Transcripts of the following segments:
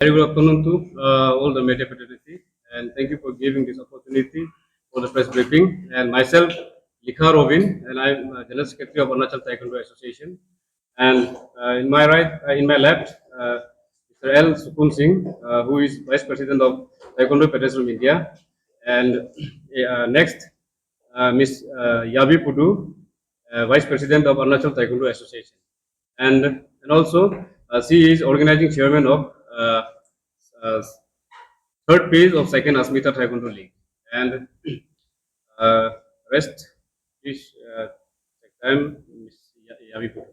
Very good afternoon to all the media fraternity, and thank you for giving this opportunity for the press briefing. And myself, Likha Robin, and I'm General Secretary of Arunachal Taekwondo Association. And in my left, Mr. L. Sukun Singh, who is Vice President of Taekwondo Federation of India. And next, Ms. Yabi Pudu, Vice President of Arunachal Taekwondo Association. And also, she is organizing chairman of uh, third phase of second Asmita Taekwondo League. And uh, rest is time Ms. Yabi Pudu.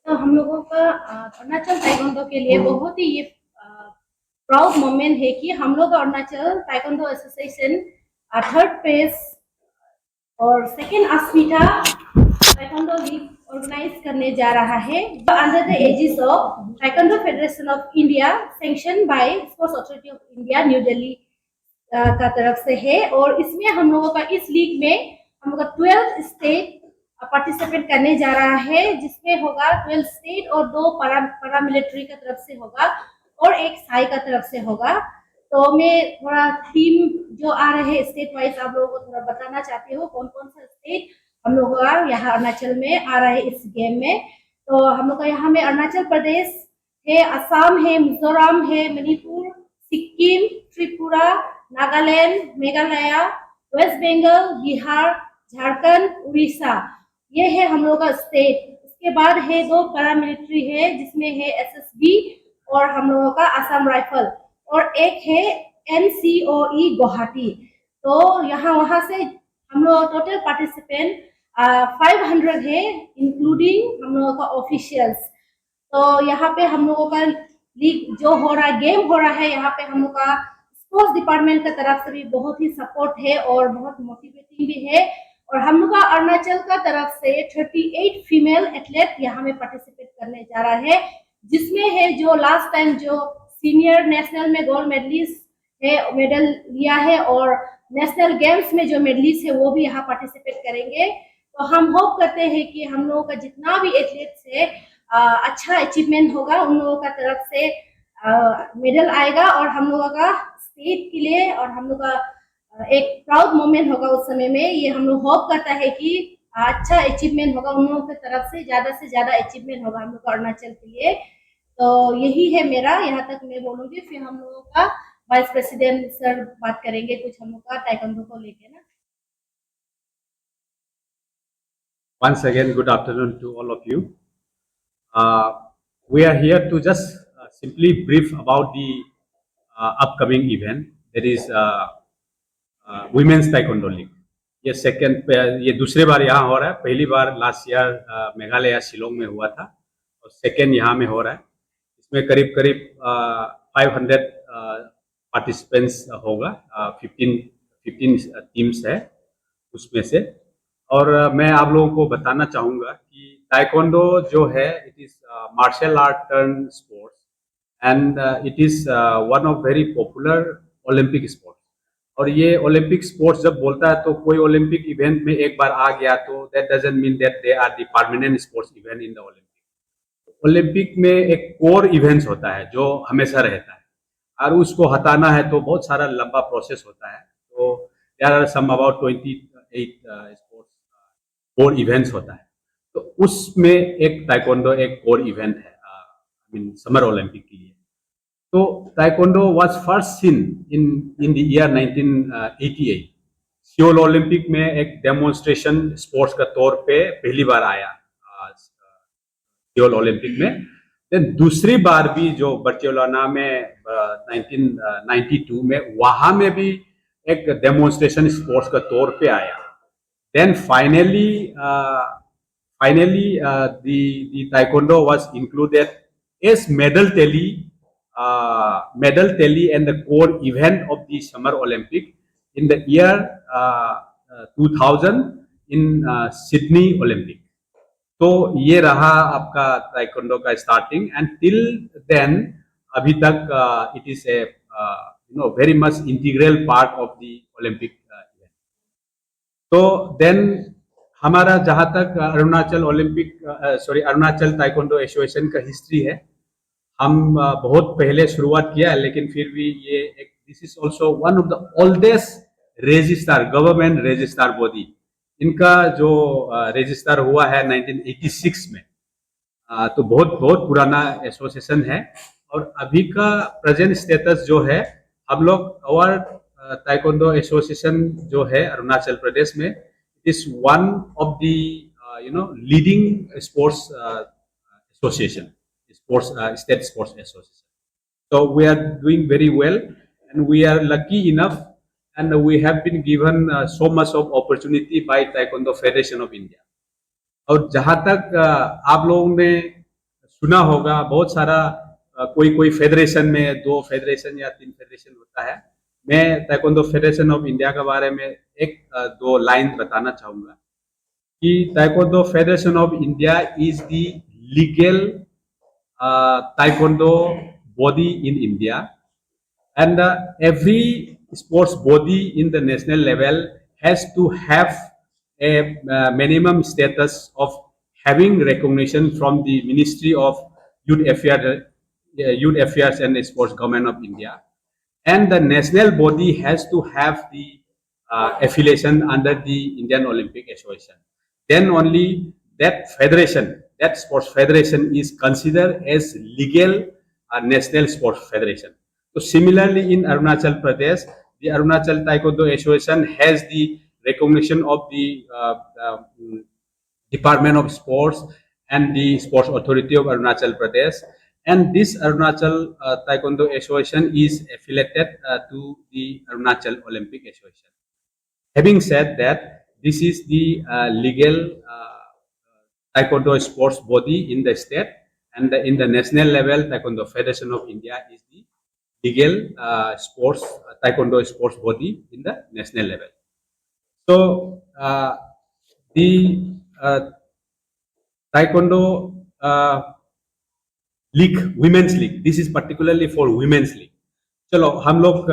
तो हम लोगों का Arunachal taekwondo के लिए बहुत ही ये proud moment है कि हम लोग Arunachal taekwondo association third phase और second Asmita taekwondo league organise करने जा रहा है under the aegis of taekwondo federation of India sanction by sports authority of India new Delhi का तरफ से है। और इसमें हम लोगों का इस लीग में हम लोग का 12 स्टेट पार्टिसिपेट करने जा रहा है, जिसमें होगा 12 स्टेट और 2 पारा मिलिट्री का तरफ से होगा और एक साई का तरफ से होगा। तो मैं थोड़ा टीम जो आ रहे हैं स्टेट वाइज आप लोगों को थोड़ा बताना चाहती हूँ कौन कौन सा स्टेट हम लोग का यहाँ अरुणाचल में आ रहा है इस गेम में। तो हम लोग का यहाँ में अरुणाचल प्रदेश है, असम है, मिजोरम है, मणिपुर, सिक्किम, त्रिपुरा, नागालैंड, मेघालय, वेस्ट बंगाल, बिहार, झारखंड, उड़ीसा, ये है हम लोग का स्टेट। उसके बाद है 2 पैरामिलिट्री है जिसमें है एसएसबी और हम लोगों का असम राइफल और एक है एनसीओई गुवाहाटी। तो यहाँ वहाँ से हम लोग टोटल पार्टिसिपेंट 500 है इंक्लूडिंग हम लोगों का ऑफिशियल्स। तो यहाँ पे हम लोगों का लीग जो हो रहा है, गेम हो रहा है, यहाँ पे हम लोग का स्पोर्ट्स डिपार्टमेंट की तरफ से भी बहुत ही सपोर्ट है और बहुत मोटिवेटिंग भी है। और हम लोग का अरुणाचल का तरफ से 38 फीमेल एथलीट यहाँ में पार्टिसिपेट करने जा रहा है, जिसमें है जो लास्ट टाइम जो सीनियर नेशनल में गोल्ड मेडलिस्ट है, मेडल लिया है, और नेशनल गेम्स में जो मेडलिस्ट है वो भी यहाँ पार्टिसिपेट करेंगे। तो हम होप करते हैं कि हम लोगों का जितना भी एथलीट्स है अच्छा अचीवमेंट होगा, उन लोगों का तरफ से मेडल आएगा और हम लोगों का स्टेट के लिए और हम लोग का एक प्राउड मोमेंट होगा उस समय में। ये हम लोग होप करता है कि अच्छा अचीवमेंट होगा, उन लोगों की तरफ से ज्यादा अचीवमेंट होगा हम लोग का अरुणाचल के लिए। तो यही है मेरा, यहाँ तक मैं बोलूंगी, फिर हम लोगों का वाइस प्रेसिडेंट सर बात करेंगे कुछ हम लोग का ताइक्वांडो को लेके ना। Once again, good afternoon to all of you. We are here to just simply brief about the upcoming event. That is Women's Taekwondo League. ये दूसरे बार यहाँ हो रहा है। पहली बार लास्ट ईयर मेघालय शिलोंग में हुआ था और सेकेंड यहाँ में हो रहा है। इसमें करीब 500 पार्टिसिपेंट्स होगा। 15 टीम्स है उसमें से। और मैं आप लोगों को बताना चाहूँगा कि ताइक्वांडो जो है it is martial art turn sports and it is one of very popular Olympic sports. और ये ओलंपिक स्पोर्ट्स जब बोलता है तो कोई ओलंपिक इवेंट में एक बार आ गया तो that doesn't mean that they are the permanent sports event in the Olympic. Olympic में एक कोर इवेंट्स होता है जो हमेशा रहता है और उसको हटाना है तो बहुत सारा लंबा प्रोसेस होता है। तो there are some about 28 sports core events होता है। तो उसमें एक ताइक्वांडो एक कोर इवेंट है आई मीन समर ओलंपिक के लिए। तो taekwondo was first seen in the year 1988। Seoul Olympic में एक डेमोन्स्ट्रेशन स्पोर्ट्स का तौर पे पहली बार आया सियोल ओलंपिक में। देन दूसरी बार भी जो बार्सिलोना में 1992 में वहां में भी एक डेमोन्स्ट्रेशन स्पोर्ट्स का तौर पे आया। Then finally, the taekwondo was included as medal tally and the core event of the Summer Olympic in the year 2000 in Sydney Olympic. तो ये रहा आपका ताइक्वांडो का स्टार्टिंग एंड टिल देन अभी तक it is a very much integral part of the Olympic. तो then हमारा जहाँ तक अरुणाचल ताइक्वांडो एसोसिएशन का हिस्ट्री है, हम बहुत पहले शुरुआत किया, लेकिन फिर भी ये एक this is also one of the oldest registrar government registrar body. इनका जो रजिस्टर हुआ है 1986 में, तो बहुत बहुत पुराना एसोसिएशन है। और अभी का प्रेजेंट स्टेटस जो है, हम लोग और ताइक्वांडो एसोसिएशन जो है अरुणाचल प्रदेश में, is one of the leading sports association, sports state sports association. So we are doing very well, and we are lucky enough, and we have been given so much of opportunity by Taekwondo Federation of India. और जहाँ तक आप लोगों ने सुना होगा, बहुत सारा कोई कोई फेडरेशन में 2 फेडरेशन या 3 फेडरेशन होता है। मैं ताइक्वांडो फेडरेशन ऑफ इंडिया के बारे में 1-2 लाइन बताना चाहूँगा कि taekwondo federation of India is the legal taekwondo body in India, and every sports body in the national level has to have a minimum status of having recognition from the Ministry of Youth Affairs and Sports, Government of India, and the national body has to have the affiliation under the Indian Olympic Association. Then only that federation, that sports federation is considered as legal national sports federation. So similarly in Arunachal Pradesh, the Arunachal Taekwondo Association has the recognition of the Department of Sports and the Sports Authority of Arunachal Pradesh, and this Arunachal Taekwondo Association is affiliated to the Arunachal Olympic Association. Having said that, this is the legal Taekwondo sports body in the state, and in the national level, Taekwondo Federation of India is the legal sports Taekwondo sports body in the national level. So the Taekwondo league, women's league, this is particularly for women's league. चलो हम लोग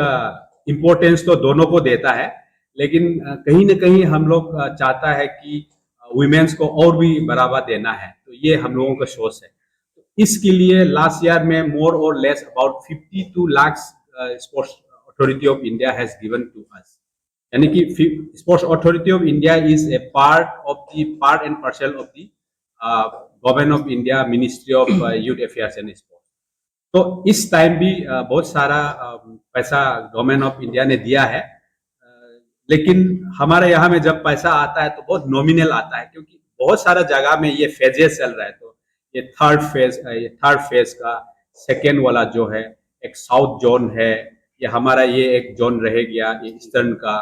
importance तो दोनों को देता है, लेकिन कहीं ना कहीं हम लोग चाहता है कि वुमेन्स को और भी बढ़ावा देना है, तो ये हम लोगों का सोच है। तो इसके लिए लास्ट ईयर में मोर और less about 52 lakh sports authority of India has given to us, यानी कि sports authority of India is a part and parcel of the government of India, ministry of youth affairs and sports. तो इस time भी बहुत सारा पैसा government of India ने दिया है, लेकिन हमारे यहाँ में जब पैसा आता है तो बहुत नॉमिनल आता है, क्योंकि बहुत सारा जगह में ये फेजेस चल रहा है। तो ये थर्ड फेज का सेकेंड वाला जो है, एक साउथ जोन है, ये हमारा ये एक जोन रह गया, ये ईस्टर्न का,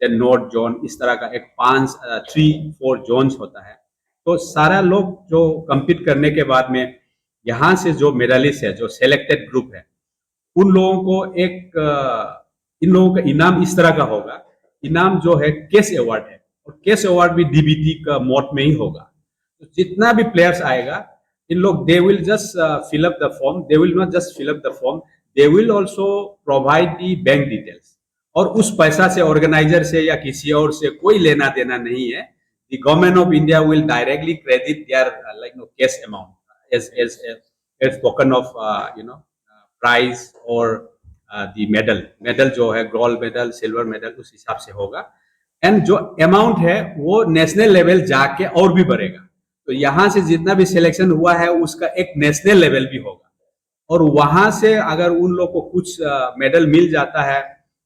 देन नॉर्थ जोन, इस तरह का एक 3-4 जोन्स होता है। तो सारा लोग जो कम्पीट करने के बाद में यहाँ से जो मेडलिस्ट है, जो सेलेक्टेड ग्रुप है, उन लोगों को इन लोगों का इनाम इस तरह का होगा। इनाम जो है कैश अवार्ड है, और कैश अवार्ड भी डीबीटी का मोड में ही होगा। तो जितना भी प्लेयर्स आएगा, इन लोग they will just fill up the form, they will not just fill up the form, they will also provide the bank details, और उस पैसा से ऑर्गेनाइजर से या किसी और से कोई लेना देना नहीं है। The government of India will directly credit their cash amount as token of prize और दी मेडल जो है, गोल्ड मेडल, सिल्वर मेडल, उस हिसाब से होगा। एंड जो अमाउंट है वो नेशनल लेवल जाके और भी बढ़ेगा। तो यहाँ से जितना भी सिलेक्शन हुआ है उसका एक नेशनल लेवल भी होगा, और वहां से अगर उन लोग को कुछ मेडल मिल जाता है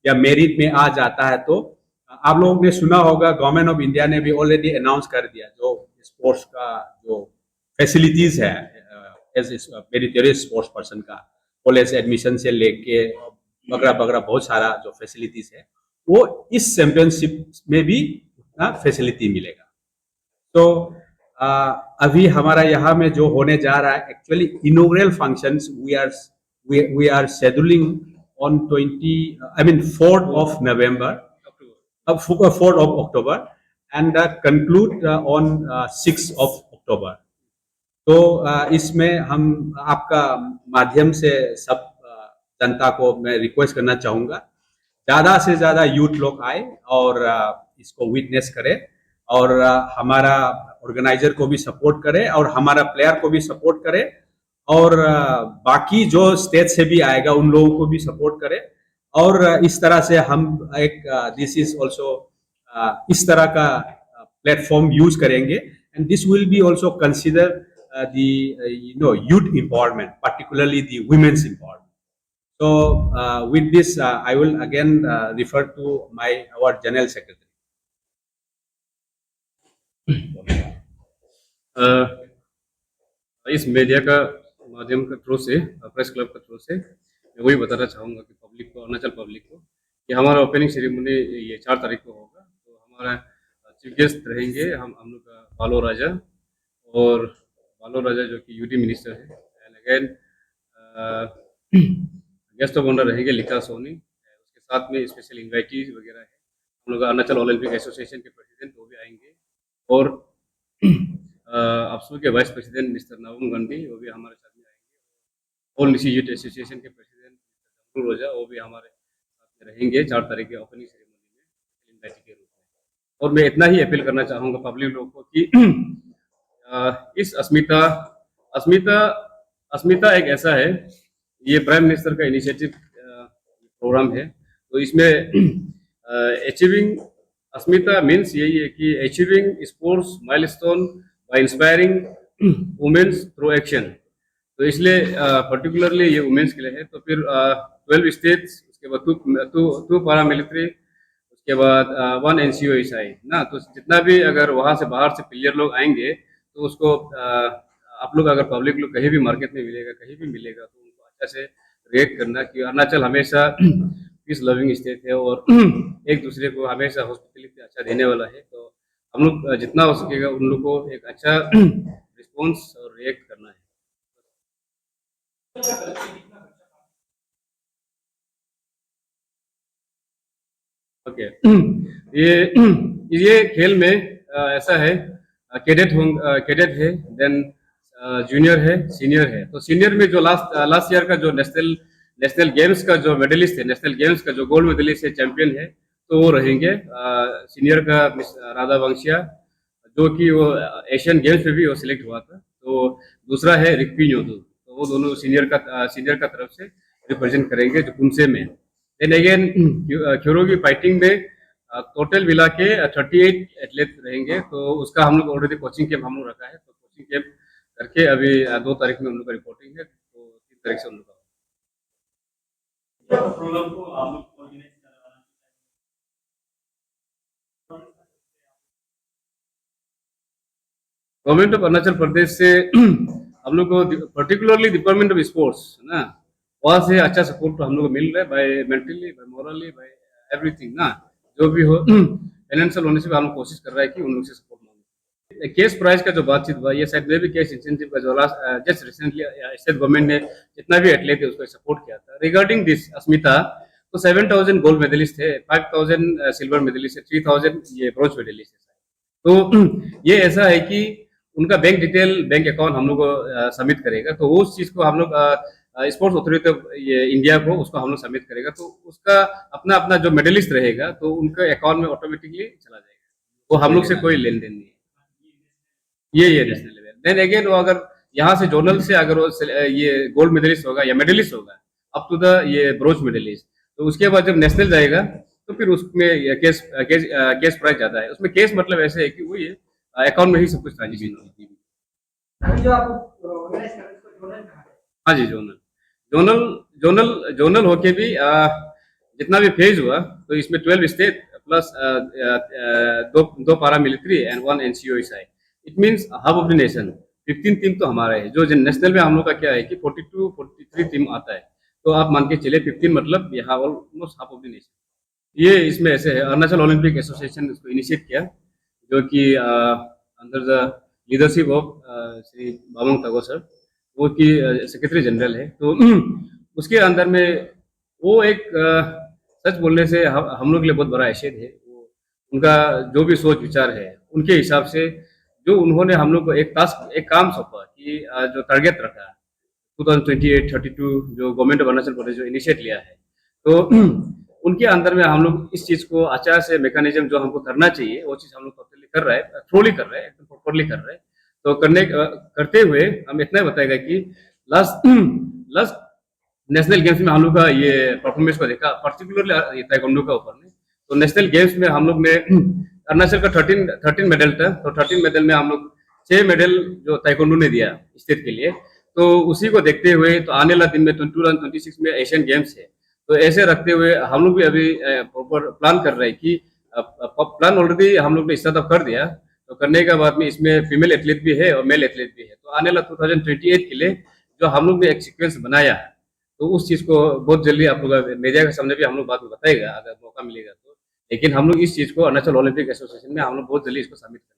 या मेरिट में आ जाता है, तो आप लोगों ने सुना होगा गवर्नमेंट ऑफ इंडिया ने भी ऑलरेडी अनाउंस कर दिया, जो स्पोर्ट्स का जो फैसिलिटीज है एज मेरिटोरियस स्पोर्ट्स पर्सन का, कॉलेज एडमिशन से लेके वगैरह बहुत सारा जो फैसिलिटीज है, वो इस चैंपियनशिप में भी उतना फैसिलिटी मिलेगा। तो अभी हमारा यहाँ में जो होने जा रहा है, actually inaugural functions we are scheduling on 4th of November, 4th of October, and conclude on 6th of October. तो इसमें हम आपका माध्यम से सब जनता को मैं रिक्वेस्ट करना चाहूँगा, ज़्यादा से ज़्यादा यूथ लोग आए और इसको विटनेस करें, और हमारा ऑर्गेनाइजर को भी सपोर्ट करें और हमारा प्लेयर को भी सपोर्ट करें, और बाकी जो स्टेट से भी आएगा उन लोगों को भी सपोर्ट करें। और इस तरह से हम एक दिस इज ऑल्सो इस तरह का प्लेटफॉर्म यूज करेंगे and this will be also consider the youth empowerment, particularly the women's empowerment. So with this, I will again refer to our General Secretary. इस मीडिया का माध्यम के थ्रू से, press club के थ्रू से मैं वही बताना चाहूँगा कि पब्लिक को, अरुणाचल पब्लिक को, कि हमारा ओपनिंग सेरेमनी ये 4 तारीख को होगा। तो हमारा चीफ गेस्ट रहेंगे हम लोग का बालो राजा, और बालो राजा जो कि यूटी मिनिस्टर है। And again guest of honour रहेंगे लिखा सोनी। उसके साथ में स्पेशल इन्वाइटीज वगैरह है। हम लोग अरुणाचल ओलंपिक एसोसिएशन के प्रेसिडेंट वो भी आएंगे, और अफसू के वाइस प्रेसिडेंट मिस्टर नवम गांधी वो भी हमारे साथ में आएंगे। ऑल निशी यूथ एसोसिएशन के प्रेसिडेंट मिस्टर जमरू रोजा वो भी हमारे साथ में रहेंगे 4 तारीख के ओपनिंग सेरेमनी में इन्वाइटी के रूप में। और मैं इतना ही अपील करना चाहूँगा पब्लिक लोगों को कि इस अस्मिता एक ऐसा है, ये प्राइम मिनिस्टर का इनिशिएटिव प्रोग्राम है। तो इसमें अचीविंग अस्मिता मीन्स यही है कि achieving sports milestone by inspiring womens through action. तो इसलिए पर्टिकुलरली ये वुमेन्स के लिए है। तो फिर 12 स्टेट्स, उसके बाद 2 पारा मिलिट्री, उसके बाद 1 NCOSI ना। तो जितना भी अगर वहाँ से बाहर से प्लेयर लोग आएंगे तो उसको आप लोग अगर पब्लिक लोग कहीं भी मार्केट में मिलेगा, कहीं भी मिलेगा, तो उनको अच्छा से रिएक्ट करना कि अरुणाचल हमेशा पीस लविंग स्टेट है और एक दूसरे को हमेशा हॉस्पिटलिटी अच्छा देने वाला है। तो हम लोग जितना हो सकेगा उन लोग को एक अच्छा रिस्पॉन्स और रिएक्ट करना है। ओके ये खेल में ऐसा है, कैडेट है, देन जूनियर है, सीनियर है। तो सीनियर में जो लास्ट ईयर का जो नेशनल गेम्स का जो मेडलिस्ट है, नेशनल गेम्स का जो गोल्ड मेडलिस्ट है, चैंपियन है, तो वो रहेंगे। सीनियर का मिस राधा वंशिया, जो कि वो एशियन गेम्स में भी वो सिलेक्ट हुआ था। तो दूसरा है रिक्पी न्योदू, तो वो दोनों सीनियर का तरफ से रिप्रेजेंट करेंगे जो कुंसे में। देन अगेन क्यूरो की फाइटिंग में टोटल मिला के 38 एथलीट रहेंगे। तो उसका हम लोग ऑलरेडी कोचिंग कैंप हम लोग रखा है। तो कोचिंग कैंप करके अभी 2 तारीख में हम लोग का रिपोर्टिंग है, तो 3 तारीख से हम लोग का प्रोग्राम को आप लोग ऑर्गेनाइज करवाना। गवर्नमेंट ऑफ अरुणाचल प्रदेश से हम लोग को पर्टिकुलरली डिपार्टमेंट ऑफ स्पोर्ट्स ना, वहाँ से अच्छा सपोर्ट हम लोग को मिल रहा है, by mentally, by morally, by everything ना। जो भी हो फाइनेंशियल होने से भी हम कोशिश कर रहा है कि उन लोग से सपोर्ट मिले। केस प्राइस का जो बातचीत हुआ, ये शायद में भी केस इंसेंटिव का जो जस्ट रिसेंटली स्टेट गवर्नमेंट ने जितना भी एथलीट है उसको सपोर्ट किया था। रिगार्डिंग दिस अस्मिता, तो 7,000 गोल्ड मेडलिस्ट है, 5,000 सिल्वर मेडलिस्ट है, 3,000 ये ब्रॉन्ज मेडलिस्ट है। तो ये ऐसा है कि उनका बैंक डिटेल, बैंक अकाउंट हम लोग को सबमिट करेगा। तो उस चीज को हम लोग स्पोर्ट्स अथॉरिटी ऑफ इंडिया को उसको हम लोग सबमिट करेगा। तो उसका अपना अपना जो मेडलिस्ट रहेगा तो उनके अकाउंट में ऑटोमेटिकली चला जाएगा। वो हम लोग से कोई लेन देन नहीं है। ये नेशनल लेवल। देन अगेन वो अगर यहाँ से जोनल से अगर वो ये गोल्ड मेडलिस्ट होगा या मेडलिस्ट होगा अप टू द ये ब्रोंज मेडलिस्ट, तो उसके बाद जब नेशनल जाएगा तो फिर उसमें केस प्राइस ज्यादा है। उसमें केस मतलब ऐसे है कि वो ये अकाउंट में ही सब कुछ ट्रांजेक्शन होती है। हाँ जी, जोनल होके भी जितना भी फेज हुआ तो इसमें 12 स्टेट प्लस 2 पारा military and 1 NCOSI। It means half of the nation. 15 team तो हमारा है। जो नेशनल में हम लोग का क्या है कि 42-43 टीम आता है। तो आप मान के चले 15 मतलब यहाँ almost half of the nation. ये इसमें ऐसे है, अरुणाचल ओलंपिक एसोसिएशन इसको इनिशिएट किया, जो कि under the leadership of Shri Bamang Tago sir, वो की सेक्रेटरी जनरल है। तो उसके अंदर में वो एक सच बोलने से हम लोग के लिए बहुत बड़ा हैसियत है। वो उनका जो भी सोच विचार है उनके हिसाब से जो उन्होंने हम लोग को एक काम सौंपा कि जो टारगेट रखा 2028-32 जो गवर्नमेंट ऑफ अरुणाचल प्रदेश जो इनिशिएट लिया है, तो उनके अंदर में हम लोग इस चीज को अच्छा से मैकेनिज्म जो हमको करना चाहिए वो चीज हम लोग टोटली कर रहा है, थ्रोली कर रहा है, एकदम प्रॉपरली कर रहा है। तो करते हुए हम इतना बताएगा कि लास्ट लास्ट नेशनल गेम्स में हम लोग का ये परफॉर्मेंस को देखा, पर्टिकुलरली ताइक्वांडो का ऊपर में। तो नेशनल गेम्स में हम लोग ने अरुणाचल का 13 मेडल था, तो 13 मेडल में हम लोग 6 मेडल जो ताइक्वांडो ने दिया स्टेट के लिए। तो उसी को देखते हुए तो आने वाला दिन में 2026 में एशियन गेम्स है, तो ऐसे रखते हुए हम लोग भी अभी प्रॉपर प्लान कर रहे हैं कि प्लान ऑलरेडी हम लोग ने स्टार्ट अप कर दिया। तो करने के बाद में इसमें फीमेल एथलीट भी है और मेल एथलीट भी है। तो आने वाला 2028 के लिए जो हम लोग ने एक सीक्वेंस बनाया है, तो उस चीज को बहुत जल्दी आप लोग मीडिया के सामने भी हम लोग बात में बताएगा अगर मौका मिलेगा तो। लेकिन हम लोग इस चीज को अरुणाचल ओलंपिक एसोसिएशन में हम लोग बहुत जल्दी इसको सबमिट करेंगे।